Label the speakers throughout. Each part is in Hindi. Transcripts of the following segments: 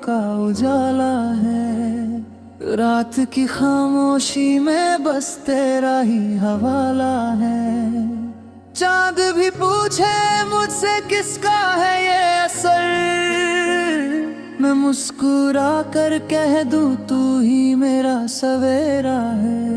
Speaker 1: का उजाला है। रात की खामोशी में बस तेरा ही हवाला है। चांद भी पूछे मुझसे किसका है ये असर, मैं मुस्कुरा कर कह दूं तू ही मेरा सवेरा है।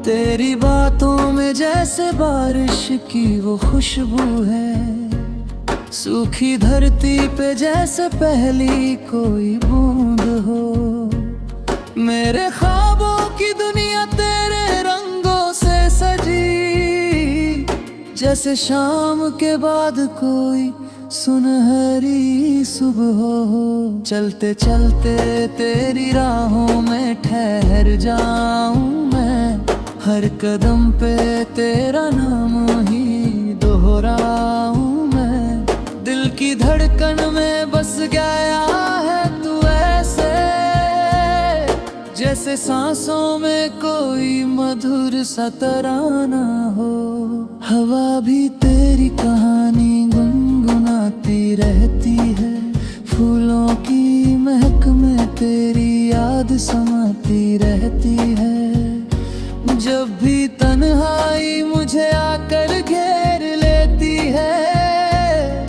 Speaker 1: तेरी बातों में जैसे बारिश की वो खुशबू है, सूखी धरती पे जैसे पहली कोई बूंद हो। मेरे ख्वाबों की दुनिया तेरे रंगों से सजी, जैसे शाम के बाद कोई सुनहरी सुबह हो। चलते चलते तेरी राहों में ठहर जाऊं मैं, हर कदम पे तेरा नाम ही दोहराऊं मैं। दिल की धड़कन में बस गया है तू ऐसे, जैसे सांसों में कोई मधुर सा तराना हो। हवा भी तेरी कहानी गुनगुनाती रहती है, फूलों की महक में तेरी याद समाती रहती है। जब भी तन्हाई मुझे आकर घेर लेती है,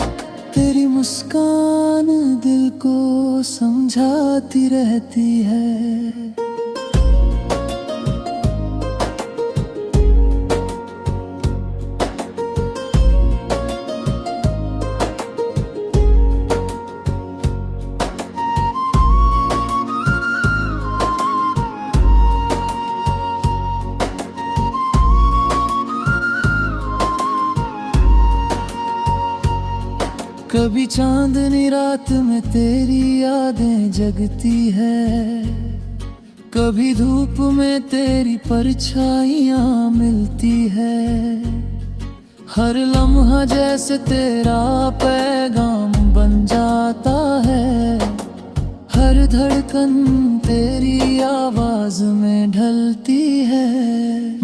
Speaker 1: तेरी मुस्कान दिल को समझाती रहती है। कभी चांदनी रात में तेरी यादें जगती है, कभी धूप में तेरी परछाइयाँ मिलती है। हर लम्हा जैसे तेरा पैगाम बन जाता है, हर धड़कन तेरी आवाज में ढलती है।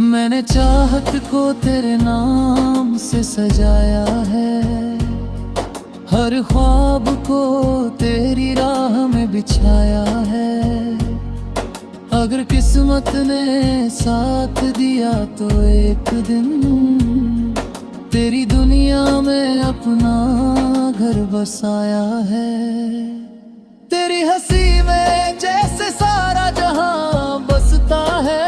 Speaker 1: मैंने चाहत को तेरे नाम से सजाया है, हर ख्वाब को तेरी राह में बिछाया है। अगर किस्मत ने साथ दिया तो एक दिन तेरी दुनिया में अपना घर बसाया है। तेरी हंसी में जैसे सारा जहां बसता है,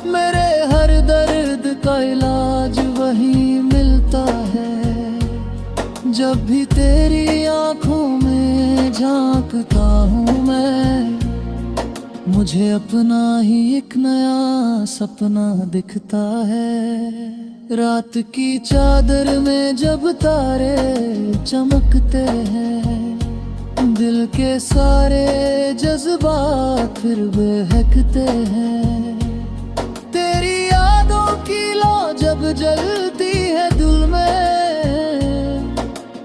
Speaker 1: मेरे हर दर्द का इलाज वही मिलता है। जब भी तेरी आंखों में झांकता हूँ मैं, मुझे अपना ही एक नया सपना दिखता है। रात की चादर में जब तारे चमकते हैं, दिल के सारे जज्बात फिर बहकते हैं। तेरी यादों की लौ जब जलती है दिल में,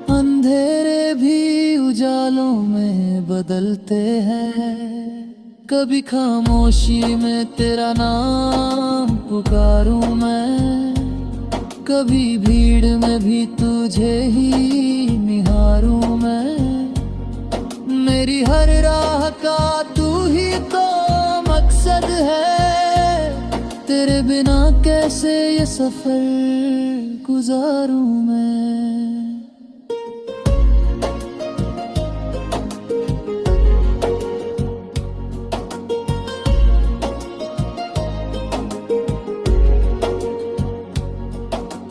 Speaker 1: अंधेरे भी उजालों में बदलते हैं। कभी खामोशी में तेरा नाम पुकारूं मैं, कभी भीड़ में भी तुझे ही निहारूं मैं। मेरी हर राह का तू ही तो मकसद है, तेरे बिना कैसे ये सफर गुजारूं मैं।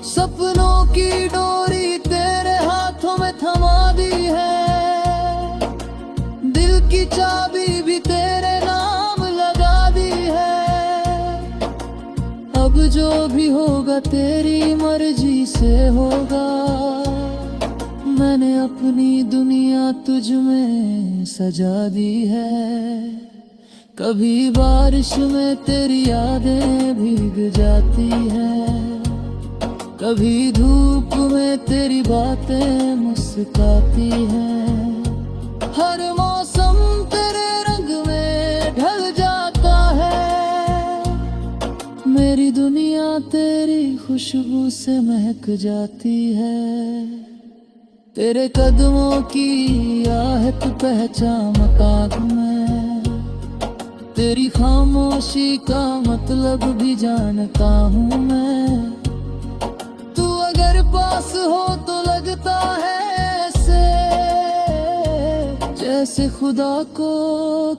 Speaker 1: सपनों की डोरी तेरे हाथों में थमा दी है, दिल की चाबी भी तेरे नाम लगा दी है। अब जो भी होगा तेरी मर्जी से होगा, मैंने अपनी दुनिया तुझ में सजा दी है। कभी बारिश में तेरी यादें भीग जाती हैं, कभी धूप में तेरी बातें मुस्कुराती हैं। हर मौसम तेरे रंग में ढल खुशबू से महक जाती है। तेरे कदमों की आहट पहचानता हूँ मैं, तेरी खामोशी का मतलब भी जानता हूँ मैं। तू अगर पास हो तो लगता है ऐसे जैसे खुदा को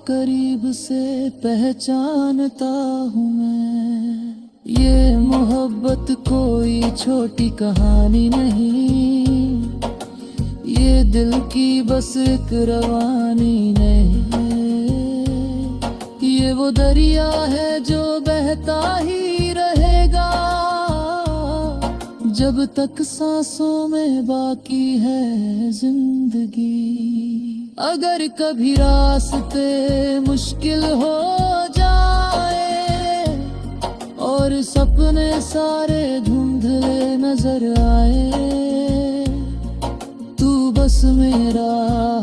Speaker 1: करीब से पहचानता हूँ मैं। ये मोहब्बत कोई छोटी कहानी नहीं, ये दिल की बस एक रवानी नहीं है। ये वो दरिया है जो बहता ही रहेगा जब तक सांसों में बाकी है जिंदगी। अगर कभी रास्ते मुश्किल हो जाए और सपने सारे धुंधले नजर आए, तू बस मेरा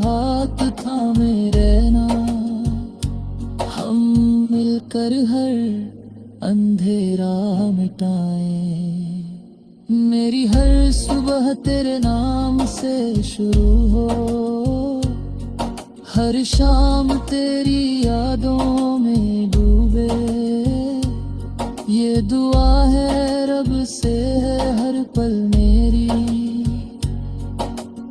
Speaker 1: हाथ थामे रहना, हम मिलकर हर अंधेरा मिटाएं। मेरी हर सुबह तेरे नाम से शुरू हो, हर शाम तेरी यादों में डूबे। ये दुआ है रब से है हर पल मेरी,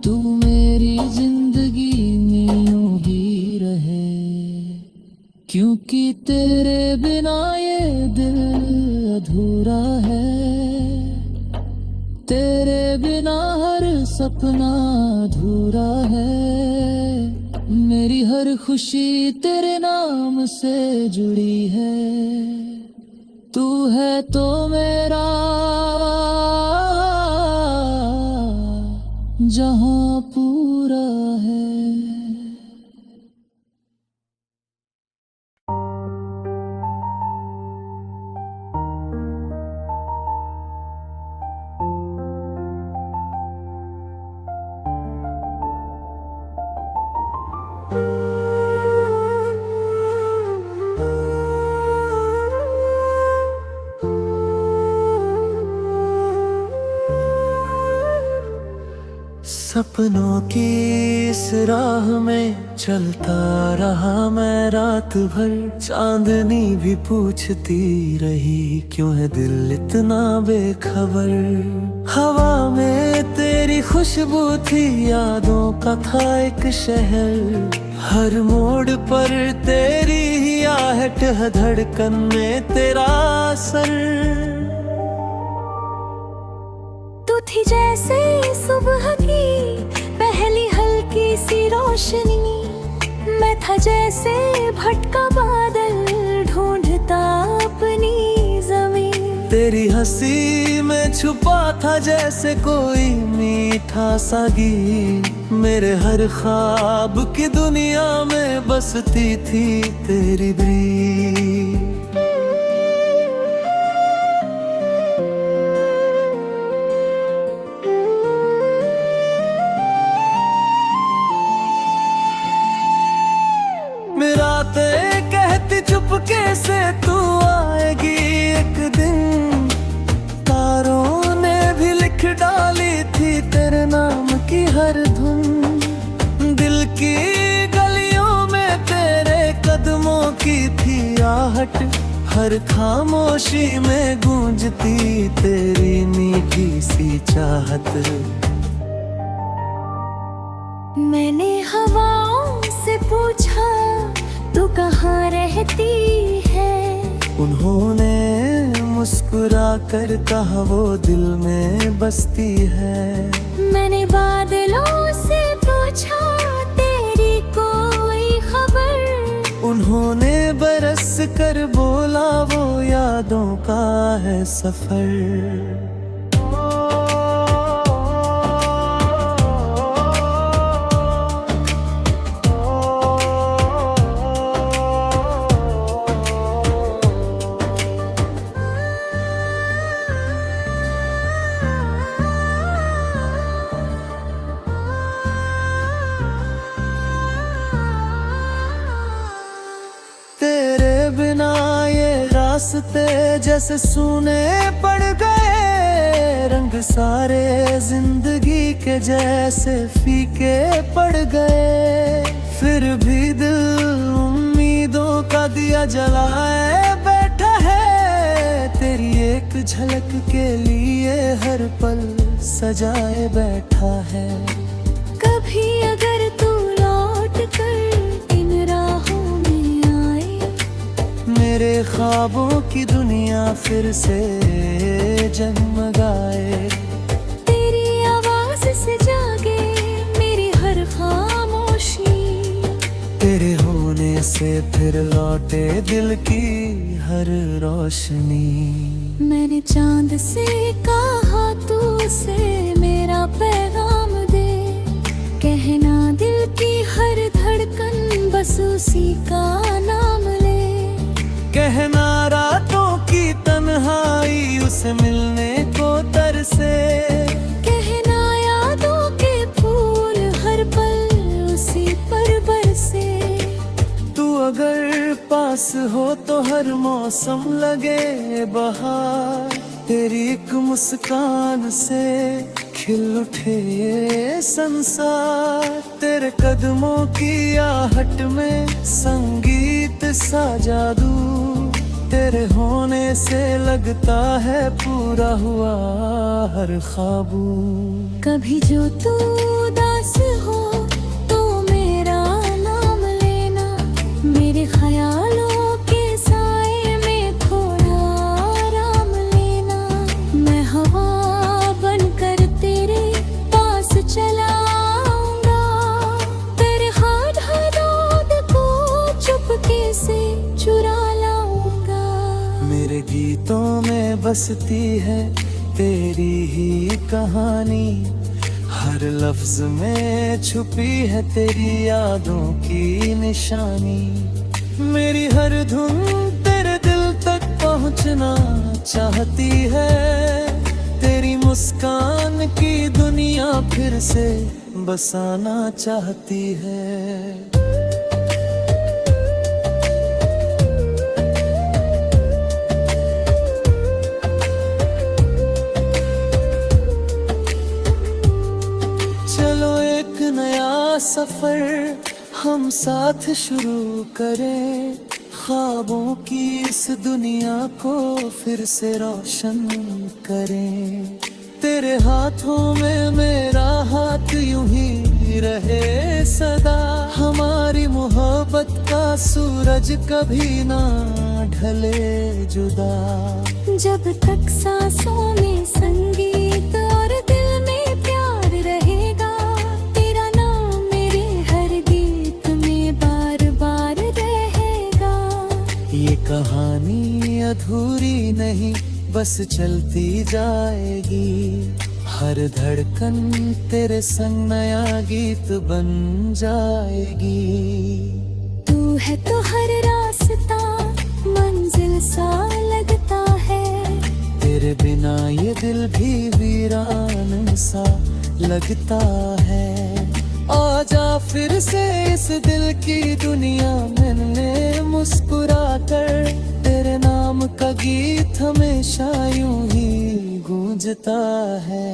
Speaker 1: तू मेरी जिंदगी में यूं ही रहे। क्योंकि तेरे बिना ये दिल अधूरा है, तेरे बिना हर सपना अधूरा है। मेरी हर खुशी तेरे नाम से जुड़ी है, तू है तो मेरा जहां पूरा है। सपनों की इस राह में चलता रहा मैं रात भर, चांदनी भी पूछती रही क्यों है दिल इतना बेखबर। हवा में तेरी खुशबू थी, यादों का था एक शहर, हर मोड़ पर तेरी ही आहट है, धड़कन में तेरा असर।
Speaker 2: तू थी जैसे सुबह की पहली हल्की सी रोशनी, मैं था जैसे भटका बादल ढूंढता अपनी जमीन।
Speaker 1: तेरी हंसी में छुपा था जैसे कोई मीठा सा गीत, मेरे हर ख्वाब की दुनिया में बसती थी तेरी ब्रीद। कहती चुपके से तू आएगी एक दिन, तारों ने भी लिख डाली थी तेरे नाम की हर धुन। दिल की गलियों में तेरे कदमों की थी आहट, हर खामोशी में गूंजती तेरी मीठी सी चाहत।
Speaker 2: मैंने हवाओं से पूछा तू कहाँ रहती है,
Speaker 1: उन्होंने मुस्कुरा कर कहा वो दिल में बसती है।
Speaker 2: मैंने बादलों से पूछा तेरी कोई खबर,
Speaker 1: उन्होंने बरस कर बोला वो यादों का है सफर। तेरे बिना ये रास्ते जैसे सूने पड़ गए, रंग सारे जिंदगी के जैसे फीके पड़ गए, फिर भी दिल उम्मीदों का दिया जलाए बैठा है। तेरी एक झलक के लिए हर पल सजाए बैठा है।
Speaker 2: कभी अगर तू लौट कर इन राहों में आए,
Speaker 1: मेरे ख्वाबों की दुनिया फिर से जगमगाए।
Speaker 2: तेरी आवाज से जागे मेरी हर खामोशी,
Speaker 1: तेरे होने से फिर लौटे दिल की हर रोशनी।
Speaker 2: मैंने चांद से कहा तू से मेरा पैगाम दे, कहना दिल की हर धड़कन बस उसी का नाम ले।
Speaker 1: कहना रातों की तन्हाई उसे मिलने को तरसे,
Speaker 2: कहना यादों के फूल हर पल उसी पर बरसे।
Speaker 1: तू अगर पास हो तो हर मौसम लगे बहार। तेरी एक मुस्कान से खिल उठे ये संसार। तेरे कदमों की आहट में संगीत सा जादू, तेरे होने से लगता है पूरा हुआ हर ख्वाबू।
Speaker 2: कभी जो तू उदास हो तो मेरा नाम लेना, मेरे ख्यालों के साए में थोड़ा आराम लेना। मैं हवा बनकर तेरे पास चला आऊंगा, तेरे हाथ हदौद को चुपके से चुरा लाऊंगा।
Speaker 1: मेरे गीतों में बसती है तेरी ही कहानी, हर लफ्ज में छुपी है तेरी यादों की निशानी। मेरी हर धुन तेरे दिल तक पहुंचना चाहती है, तेरी मुस्कान की दुनिया फिर से बसाना चाहती है। चलो एक नया सफर हम साथ शुरू करें, ख्वाबों की इस दुनिया को फिर से रोशन करें। तेरे हाथों में मेरा हाथ यूं ही रहे सदा, हमारी मोहब्बत का सूरज कभी ना ढले जुदा।
Speaker 2: जब तक सांसों में संगीत और दिल में प्यार रहेगा, तेरा नाम मेरे हर गीत में बार बार रहेगा।
Speaker 1: ये कहानी अधूरी नहीं बस चलती जाएगी, हर धड़कन तेरे संग नया गीत बन जाएगी।
Speaker 2: तू है तो हर रास्ता मंजिल सा लगता है,
Speaker 1: तेरे बिना ये दिल भी वीरान सा लगता है। आजा फिर से इस दिल की दुनिया मिलने मुस्कुरा कर, तेरे नाम का गीत हमेशा यूं ही गूंजता है।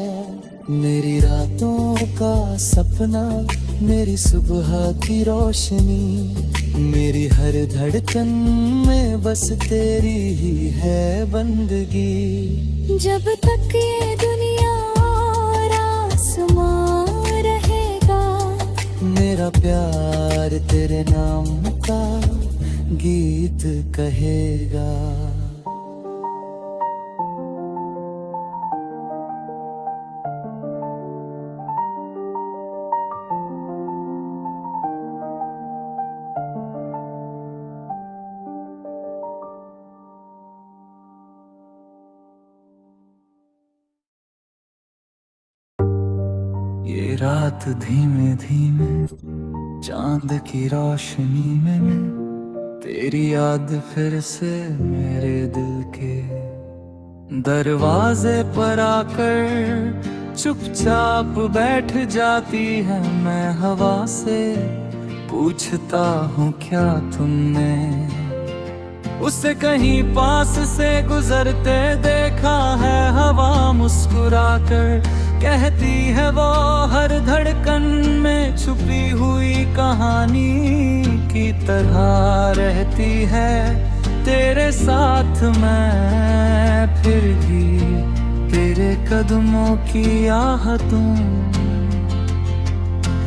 Speaker 1: मेरी रातों का सपना, मेरी सुबह की रोशनी, मेरी हर धड़कन में बस तेरी ही है बंदगी।
Speaker 2: जब तक ये दुनिया और आसमां रहेगा,
Speaker 1: मेरा प्यार तेरे नाम का गीत कहेगा। ये रात धीमे धीमे चांद की रोशनी में, तेरी याद फिर से मेरे दिल के दरवाजे पर आकर चुपचाप बैठ जाती है। मैं हवा से पूछता हूँ क्या तुमने उसे कहीं पास से गुजरते देखा है हवा मुस्कुराकर, कहती है वो हर धड़कन में छुपी हुई कहानी की तरह रहती है तेरे साथ मैं, फिर भी तेरे कदमों की आहतों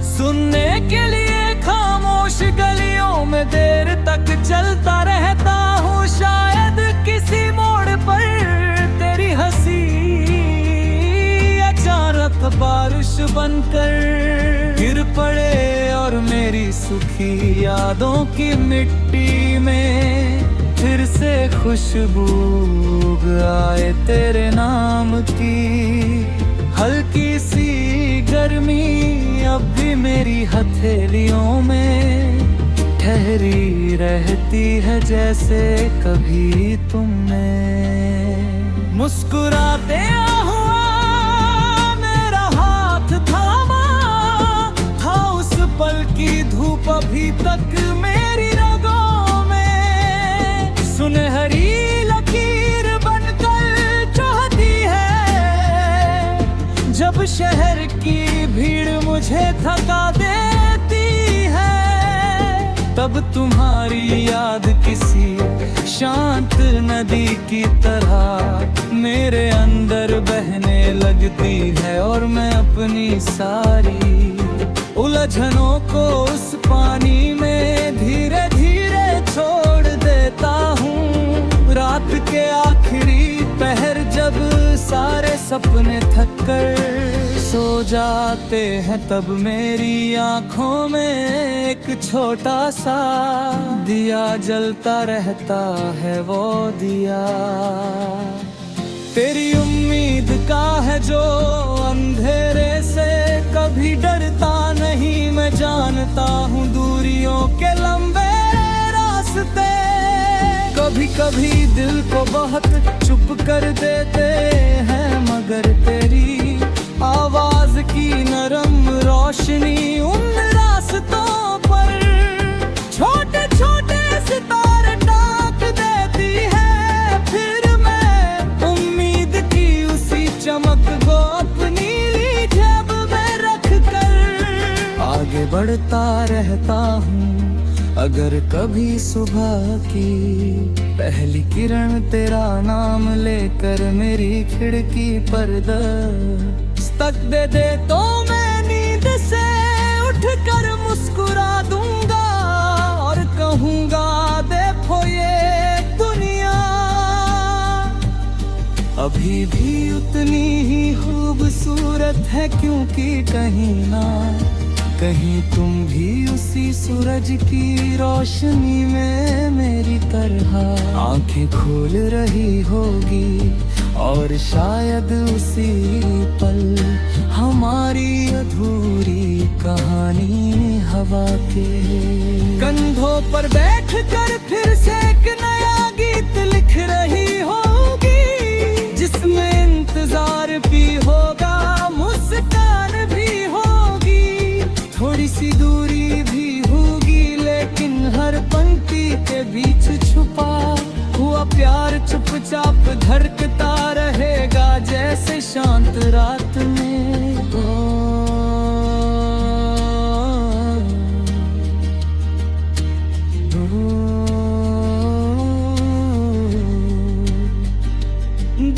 Speaker 1: सुनने के लिए खामोश गलियों में देर तक चलता रहता हूँ। शायद किसी मोड़ पर तेरी हंसी अचानक बारिश बनकर गिर पड़े और मेरी सुखी यादों की मिट्टी में फिर से खुशबू आए तेरे नाम की। हल्की सी गर्मी अब भी मेरी हथेलियों में ठहरी रहती है, जैसे कभी तुमने मुस्कुराते हुआ मेरा हाथ थामा था। उस पल की धूप अभी तक मेरी रगों में सुनहरी लकीर बनकर चढ़ती है। जब शहर की भीड़ मुझे थका देती है, तब तुम्हारी याद किसी शांत नदी की तरह मेरे अंदर बहने लगती है। और मैं अपनी सारी उलझनों को उस पानी में धीरे धीरे छोड़ देता हूँ। रात के आखिरी पहर जब सारे सपने थक कर सो जाते हैं, तब मेरी आंखों में एक छोटा सा दिया जलता रहता है। वो दिया तेरी उम्मीद का है जो अंधेरे से कभी डरता नहीं। मैं जानता हूँ दूरियों के लंबे रास्ते कभी कभी दिल को बहुत चुप कर देते हैं, मगर तेरी आवाज की नरम रोशनी उन रास्तों पर छोटे छोटे सितारे डाक देती है। फिर मैं उम्मीद की उसी चमक को अपनी जेब में रख कर आगे बढ़ता रहता हूँ। अगर कभी सुबह की पहली किरण तेरा नाम लेकर मेरी खिड़की पर दस्तक दे दे, तो मैं नींद से उठकर मुस्कुरा दूंगा और कहूंगा देखो ये दुनिया अभी भी उतनी ही खूबसूरत है, क्योंकि कहीं ना कहीं तुम भी उसी सूरज की रोशनी में मेरी तरह आंखें खोल रही होगी। और शायद उसी पल हमारी अधूरी कहानी हवा के कंधों पर बैठकर फिर से एक नया गीत लिख रही होगी, जिसमें इंतजार भी होगा, मुस्कान भी होगी, थोड़ी सी दूरी भी होगी, लेकिन हर पंक्ति के बीच छुपा हुआ प्यार चुपचाप धड़कता रहेगा, जैसे शांत रात में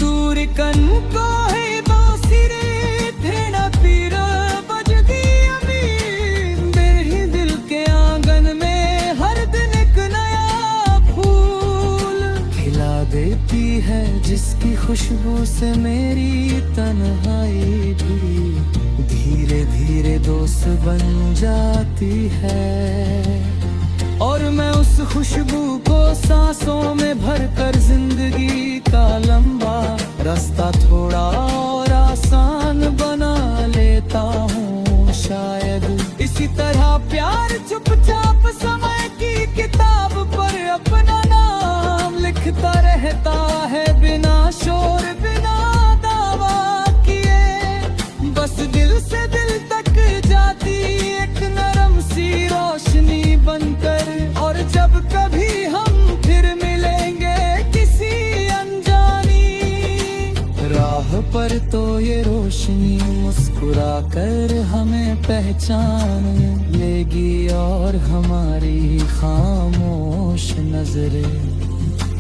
Speaker 1: दूर कन को है बांसुरी थेड़ा पीर बजदी अमीन, मेरे दिल के आंगन में हर दिन एक नया फूल खिला देती है, जिसकी खुशबू से मेरी तन्हाई भी धीरे धीरे दोस्त बन जाती है। और मैं उस खुशबू को सांसों में भरकर जिंदगी का लंबा रास्ता थोड़ा और आसान बना लेता हूँ। शायद इसी तरह प्यार चुपचाप समय की किताब पर अपना नाम लिखता रहता है, बिना शोर बिना दावा किए, बस दिल से दिल तक जाती एक नरम सी रोशनी बनकर। और जब कभी हम फिर मिलेंगे तो ये रोशनी मुस्कुरा कर हमें पहचान लेगी और हमारी खामोश नजरें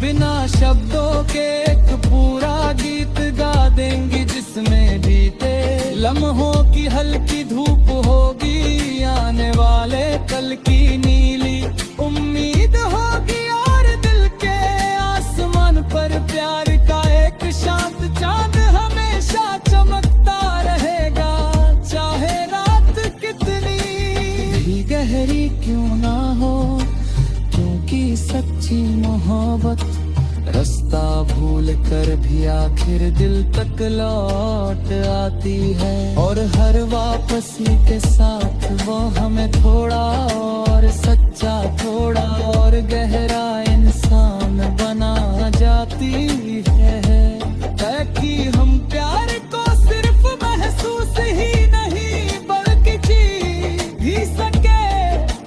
Speaker 1: बिना शब्दों के एक पूरा गीत गा देंगी जिसमें बीते लम्हों की हल्की धूप होगी आने वाले कल की नीली उम्मीद होगी और दिल के आसमान पर प्यार का एक शांत चांद हमेशा चमकता रहेगा चाहे रात कितनी भी गहरी क्यों ना हो क्योंकि सच्ची मोहब्बत रास्ता भूल कर भी आखिर दिल तक लौट आती है और हर वापसी के साथ वो हमें थोड़ा और सच्चा थोड़ा और गहरा इंसान बना जाती है कि हम प्यार को सिर्फ महसूस ही नहीं बल्कि जी भी सके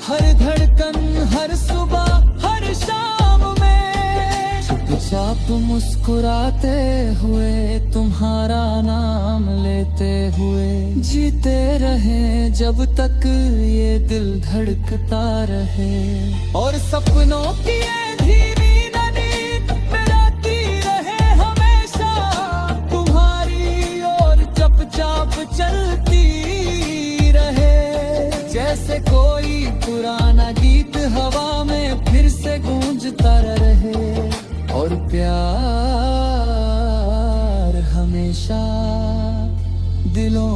Speaker 1: हर धड़कन हर सुबह हर शाम में चुपचाप मुस्कुराते हुए तुम्हारा नाम लेते हुए जीते रहे जब तक ये दिल धड़कता रहे और सपनों की ये धीमी नदी मिलाती रहे हमेशा तुम्हारी और चुपचाप चलती रहे जैसे कोई पुराना गीत हवा में फिर से गूंजता रहे और प्यार हमेशा दिलों